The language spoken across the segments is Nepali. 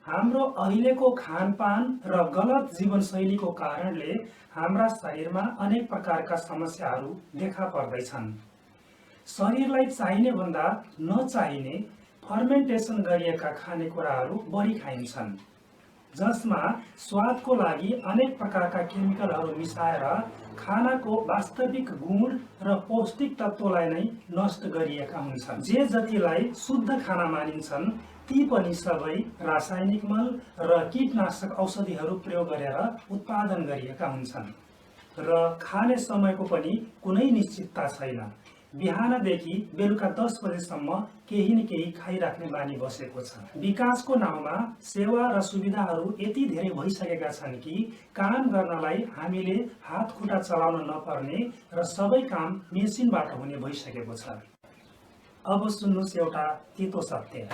हाम्रो अहिलेको खानपान र गलत जीवनशैलीको कारणले हाम्रा शरीरमा अनेक प्रकारका समस्याहरू देखा पर्दैछन्। शरीरलाई चाहिने भन्दा नचाहिने फर्मेन्टेसन गरिएका खानेकुराहरू बढी खाइन्छन्, जसमा स्वादको लागि अनेक प्रकारका केमिकलहरू मिसाएर खानाको वास्तविक गुण र पौष्टिक तत्त्वलाई नै नष्ट गरिएका हुन्छन्। जे जतिलाई शुद्ध खाना मानिन्छन् ती पनि सबै रासायनिक मल र कीटनाशक औषधिहरू प्रयोग गरेर उत्पादन गरिएका हुन्छन् र खाने समयको पनि कुनै निश्चितता छैन। बिहानदेखि बेलुका 10 बजेसम्म केही न केही खाइराख्ने बानी बसेको छ। विकासको नाउँमा सेवा र सुविधाहरू यति धेरै भइसकेका छन् कि काम गर्नलाई हामीले हात खुट्टा चलाउन नपर्ने र सबै काम मेसिनबाट हुने भइसकेको छ। अब सुन्नुहोस् एउटा तितो सत्य।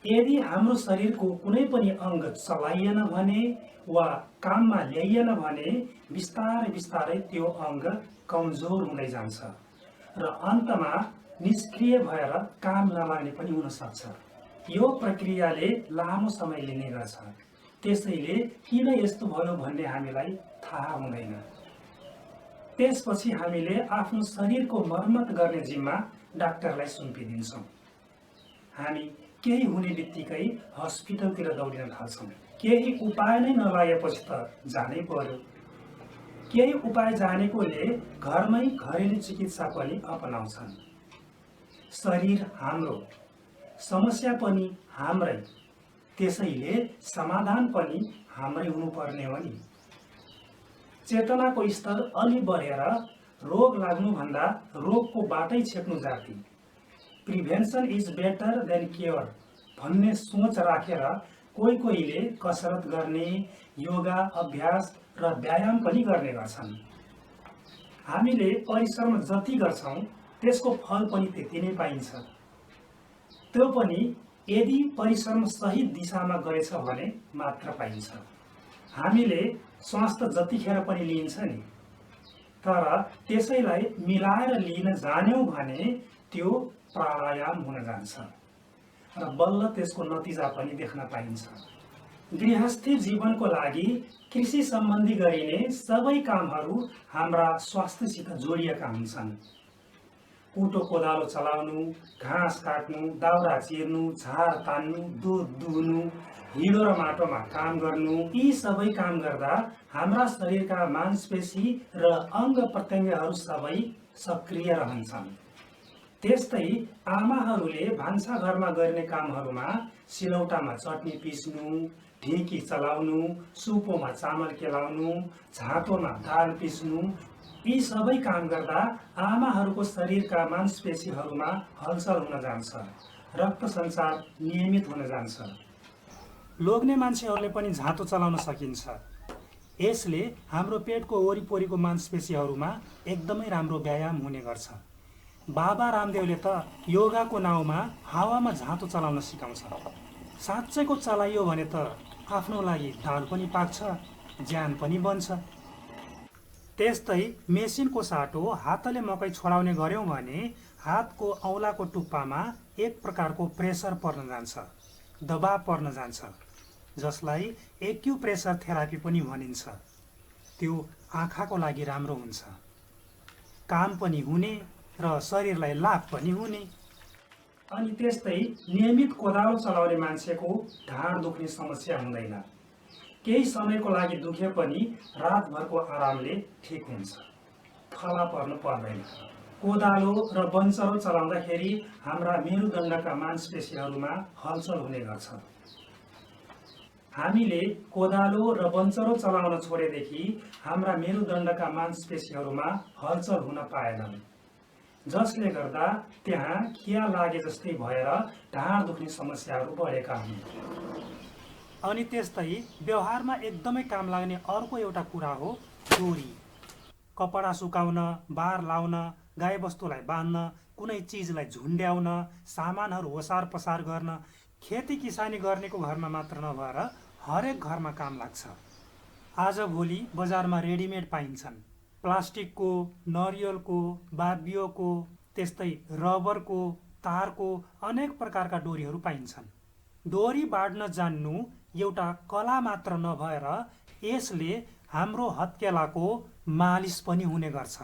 यदि हाम्रो शरीरको कुनै पनि अङ्ग चलाइएन भने वा काममा ल्याइएन भने बिस्तारै बिस्तारै त्यो अङ्ग कमजोर हुँदै जान्छ र अन्तमा निष्क्रिय भएर काम नलाग्ने पनि हुन सक्छ। यो प्रक्रियाले लामो समय लिने गर्छ, त्यसैले किन यस्तो भयो भन्ने हामीलाई थाहा हुँदैन। त्यसपछि हामीले आफ्नो शरीरको मर्मत गर्ने जिम्मा डाक्टरलाई सुम्पिदिन्छौँ। हामी केही हुने बित्तिकै हस्पिटलतिर दौडिन थाल्छौँ। केही उपाय नै नलागेपछि त जानै पर्यो। केही उपाय जानेकोले घरमै घरेलु चिकित्सा पनि अपनाउँछन्। शरीर हाम्रो, समस्या पनि हाम्रै, त्यसैले समाधान पनि हाम्रै हुनुपर्ने हो नि। चेतनाको स्तर अलि बढेर रोग लाग्नुभन्दा रोगको बाटै छेक्नु जाति, prevention is better than cure भन्ने सोच राखेर कोहीले कसरत गर्ने, योगा अभ्यास र व्यायाम पनि गर्ने गर्छन्। हामीले परिश्रम जति गर्छौँ त्यसको फल पनि त्यति नै पाइन्छ। त्यो पनि यदि परिश्रम सही दिशामा गएछ भने मात्र पाइन्छ। हामीले स्वास्थ्य जतिखेर पनि लिइन्छ नि, तर त्यसैलाई मिलाएर लिन जान्यौँ भने त्यो प्राणायाम हुन जान्छ र बल्ल त्यसको नतिजा पनि देख्न पाइन्छ। गृहस्थी जीवनको लागि कृषि सम्बन्धी गरिने सबै कामहरू हाम्रा स्वास्थ्यसित जोडिएका हुन्छन्। कुटो कोदालो चलाउनु, घाँस काट्नु, दाउरा चिर्नु, झार तान्नु, दुध दुहुनु, हिलो र माटोमा काम गर्नु, यी सबै काम गर्दा हाम्रा शरीरका मांसपेशी र अङ्ग प्रत्यङ्गहरू सबै सक्रिय रहन्छन्। त्यस्तै आमाहरूले भान्साघरमा गर्ने कामहरूमा सिलौटामा चटनी पिस्नु, ढिकी चलाउनु, सुपोमा चामल केलाउनु, झाँतोमा दाल पिस्नु, यी सबै काम गर्दा आमाहरूको शरीरका मांसपेशीहरूमा हलचल हुन जान्छ, रक्त सञ्चार नियमित हुन जान्छ। लोग्ने मान्छेहरूले पनि झाँतो चलाउन सकिन्छ। यसले हाम्रो पेटको वरिपरिको मांसपेशीहरूमा एकदमै राम्रो व्यायाम हुने गर्छ। बाबा रामदेवले त योगाको नाउँमा हावामा झाँतो चलाउन सिकाउँछ। साँच्चैको चलाइयो भने त आफ्नो लागि दाल पनि पाक्छ, ज्यान पनि बन्छ। त्यस्तै मेसिनको साटो हातले मकै छोडाउने गर्यौँ भने हातको औँलाको टुप्पामा एक प्रकारको प्रेसर पर्न जान्छ, दबाव पर्न जान्छ, जसलाई एक्युप्रेसर थेरापी पनि भनिन्छ। त्यो आँखाको लागि राम्रो हुन्छ, काम पनि हुने र शरीरलाई लाभ पनि हुने। अनि त्यस्तै नियमित कोदालो चलाउने मान्छेको ढाड दुख्ने समस्या हुँदैन। केही समयको लागि दुखे पनि रातभरको आरामले ठिक हुन्छ, थला पर्नु पर्दैन। कोदालो र बन्चरो चलाउँदाखेरि हाम्रा मेरुदण्डका मांसपेशीहरूमा हलचल हुने गर्छ। हामीले कोदालो र बन्चरो चलाउन छोडेदेखि हाम्रा मेरुदण्डका मांसपेशीहरूमा हलचल हुन पाएनन्, जसले गर्दा त्यहाँ खिया लागे जस्तै भएर ढाड दुख्ने समस्याहरू बढेका हुन्। अनि त्यस्तै व्यवहारमा एकदमै काम लाग्ने अर्को एउटा कुरा हो डोरी। कपडा सुकाउन, बार लाउन, गाईबस्तुलाई बाँध्न, कुनै चिजलाई झुन्ड्याउन, सामानहरू ओसार पसार गर्न, खेती किसानी गर्नेको घरमा मात्र नभएर हरेक घरमा काम लाग्छ। आजभोलि बजारमा रेडिमेड पाइन्छन्। प्लास्टिकको, नरिवलको, बाबियोको, त्यस्तै रबरको, तारको अनेक प्रकारका डोरीहरू पाइन्छन्। डोरी बाँड्न जान्नु एउटा कला मात्र नभएर यसले हाम्रो हत्केलाको मालिस पनि हुने गर्छ।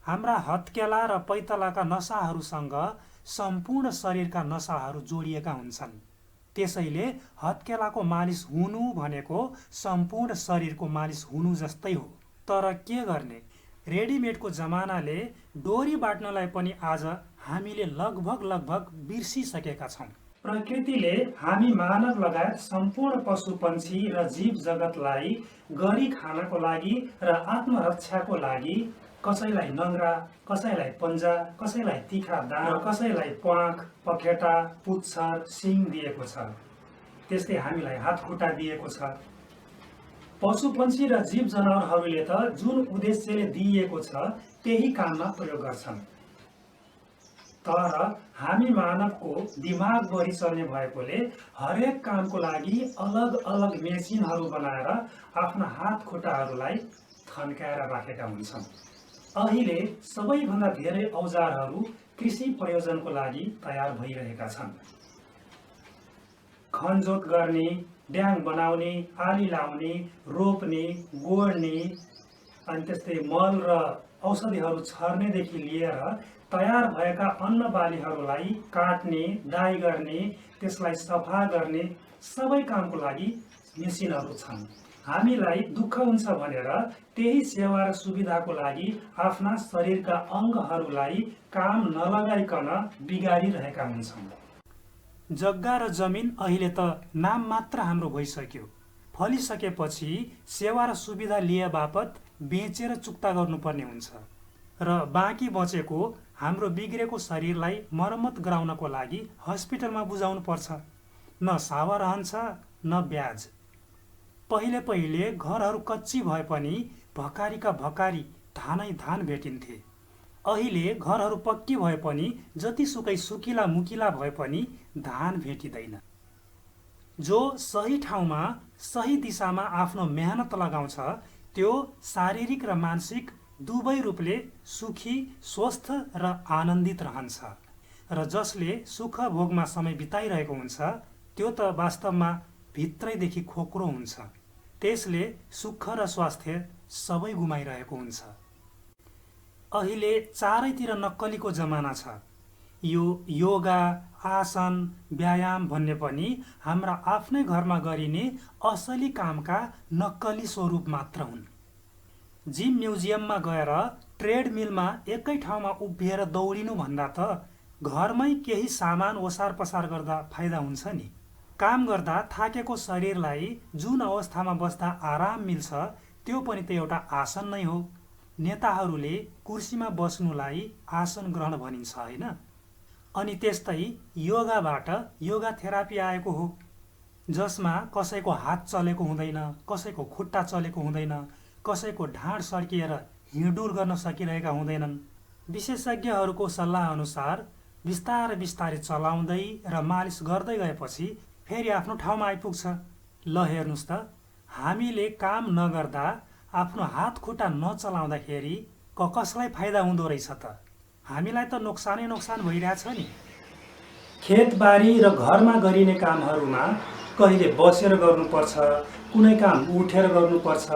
हाम्रा हत्केला र पैतालाका नसाहरूसँग सम्पूर्ण शरीरका नसाहरू जोडिएका हुन्छन्। त्यसैले हत्केलाको मालिस हुनु भनेको सम्पूर्ण शरीरको मालिस हुनु जस्तै हो। तर के गर्ने, रेडिमेडको जमानाले डोरी बाँड्नलाई पनि आज हामीले लगभग बिर्सिसकेका छौँ। प्रकृतिले हामी मानव लगायत सम्पूर्ण पशु पन्छी र जीव जगतलाई गरी खानको लागि र आत्मरक्षाको लागि कसैलाई नङ्ग्रा, कसैलाई पन्जा, कसैलाई तिखा दाँत र कसैलाई प्वाँख, पखेटा, पुच्छर, सिङ दिएको छ। त्यस्तै हामीलाई हात खुट्टा दिएको छ। पशु पन्छी र जीव जनावरहरूले त जुन उद्देश्यले दिइएको छ त्यही काममा प्रयोग गर्छन्। तर हामी मानवको दिमाग बढी चल्ने भएकोले हरेक कामको लागि अलग अलग मेसिनहरू बनाएर आफ्ना हात खुट्टाहरूलाई थन्काएर राखेका हुन्छौँ। अहिले सबैभन्दा धेरै औजारहरू कृषि प्रयोजनको लागि तयार भइरहेका छन्। खनजोत गर्ने, ड्याङ बनाउने, आली लाउने, रोप्ने, गोड्ने, अनि त्यस्तै मल र औषधिहरू छर्नेदेखि लिएर तयार भएका अन्न बालीहरूलाई काट्ने, दाइ गर्ने, त्यसलाई सफा गर्ने सबै कामको लागि मेसिनहरू छन्। हामीलाई दुःख हुन्छ भनेर त्यही सेवा र सुविधाको लागि आफ्ना शरीरका अङ्गहरूलाई काम नलगाइकन बिगारिरहेका हुन्छौँ। जग्गा र जमिन अहिले त नाम मात्र हाम्रो भइसक्यो। फलिसकेपछि सेवा र सुविधा लिए बापत बेचेर चुक्ता गर्नुपर्ने हुन्छ र बाँकी बचेको हाम्रो बिग्रेको शरीरलाई मर्मत गराउनको लागि हस्पिटलमा बुझाउनु पर्छ। न सावा रहन्छ न ब्याज। पहिले घरहरू कच्ची भए पनि भकारीका भकारी धानै धान भेटिन्थे। अहिले घरहरू पक्की भए पनि जतिसुकै सुकिला मुकिला भए पनि धान भेटिँदैन। जो सही ठाउँमा सही दिशामा आफ्नो मेहनत लगाउँछ त्यो शारीरिक र मानसिक दुवै रूपले सुखी, स्वस्थ र आनन्दित रहन्छ र जसले सुख भोगमा समय बिताइरहेको हुन्छ त्यो त वास्तवमा भित्रैदेखि खोक्रो हुन्छ। त्यसले सुख र स्वास्थ्य सबै गुमाइरहेको हुन्छ। अहिले चारैतिर नक्कलीको जमाना छ। यो योगा, आसन, व्यायाम भन्ने पनि हाम्रा आफ्नै घरमा गरिने असली कामका नक्कली स्वरूप मात्र हुन्। जिम म्युजियममा गएर ट्रेडमिलमा एकै ठाउँमा उभिएर दौडिनु भन्दा त घरमै केही सामान ओसार पसार गर्दा फाइदा हुन्छ नि। काम गर्दा थाकेको शरीरलाई जुन अवस्थामा बस्दा आराम मिल्छ त्यो पनि त एउटा आसन नै हो। नेताहरूले कुर्सीमा बस्नुलाई आसन ग्रहण भनिन्छ होइन? अनि त्यस्तै योगाबाट योगा थेरापी आएको हो, जसमा कसैको हात चलेको हुँदैन, कसैको खुट्टा चलेको हुँदैन, कसैको ढाड सड्किएर हिँडुल गर्न सकिरहेका हुँदैनन्। विशेषज्ञहरूको सल्लाह अनुसार बिस्तारै बिस्तारै चलाउँदै र मालिस गर्दै गएपछि फेरि आफ्नो ठाउँमा आइपुग्छ। ल हेर्नुहोस् त, हामीले काम नगर्दा आफ्नो हात खुट्टा नचलाउँदाखेरि कसलाई फाइदा हुँदो रहेछ त? हामीलाई त नोक्सानै नोक्सान भइरहेछ नि। खेतबारी र घरमा गरिने कामहरूमा कहिले बसेर गर्नुपर्छ, कुनै काम उठेर गर्नुपर्छ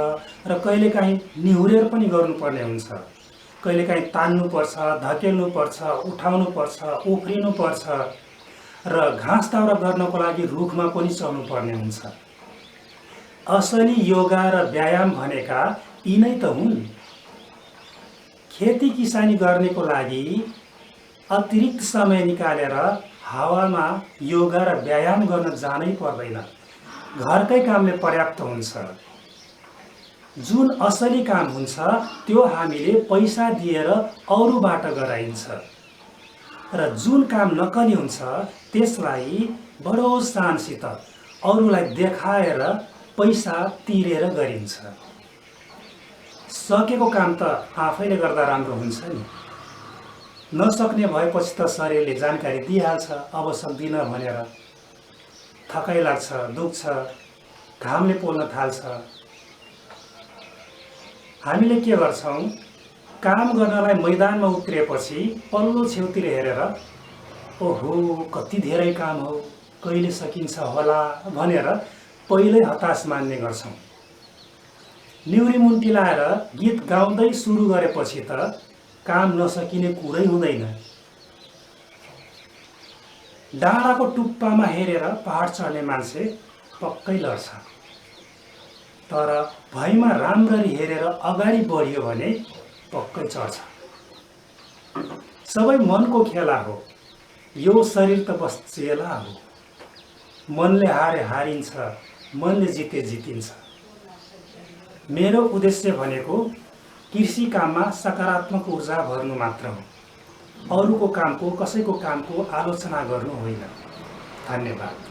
र कहिलेकाहीँ निहुरेर पनि गर्नुपर्ने हुन्छ। कहिलेकाहीँ तान्नुपर्छ, धकेल्नुपर्छ, उठाउनुपर्छ, उफ्रिनुपर्छ र घाँस दाउरा गर्नको लागि रुखमा पनि चल्नुपर्ने हुन्छ। असली योगा र व्यायाम भनेका यिनै त हुन्। खेती किसानी गर्नेको लागि अतिरिक्त समय निकालेर हावामा योगा र व्यायाम गर्न जानै पर्दैन। घरकै कामले पर्याप्त हुन्छ। जुन असली काम हुन्छ त्यो हामीले पैसा दिएर अरूबाट गराइन्छ र जुन काम नक्कली हुन्छ त्यसलाई बडो शानसित अरूलाई देखाएर पैसा तिरेर गरिन्छ। सकेको काम त आफैले गर्दा राम्रो हुन्छ नि। नसक्ने भएपछि त शरीरले जानकारी दिइहाल्छ अब सक्दिनँ भनेर। थकाइ लाग्छ, दुख्छ, घामले पोल्न थाल्छ। हामीले के गर्छौँ, काम गर्नलाई मैदानमा उत्रिएपछि पल्लो छेउतिर हेरेर ओहो कति धेरै काम हो, कहिले सकिन्छ होला भनेर पहिल्यै हताश मान्ने गर्छौँ। निउरी मुन्टी लाएर गीत गाउँदै सुरु गरेपछि त काम नसकिने कुरै हुँदैन। डाँडाको टुप्पामा हेरेर पहाड चढ्ने मान्छे पक्कै लड्छ, तर भैमा राम्ररी हेरेर अगाडि बढियो भने पक्कै चढ्छ। सबै मनको खेला हो, यो शरीर त बस चेला हो। मनले हारे हारिन्छ, मनले जिते जितिन्छ। मेरो उद्देश्य भनेको कृषि काममा सकारात्मक ऊर्जा भर्नु मात्र हो, अरूको कामको कसैको कामको आलोचना गर्नु होइन। धन्यवाद।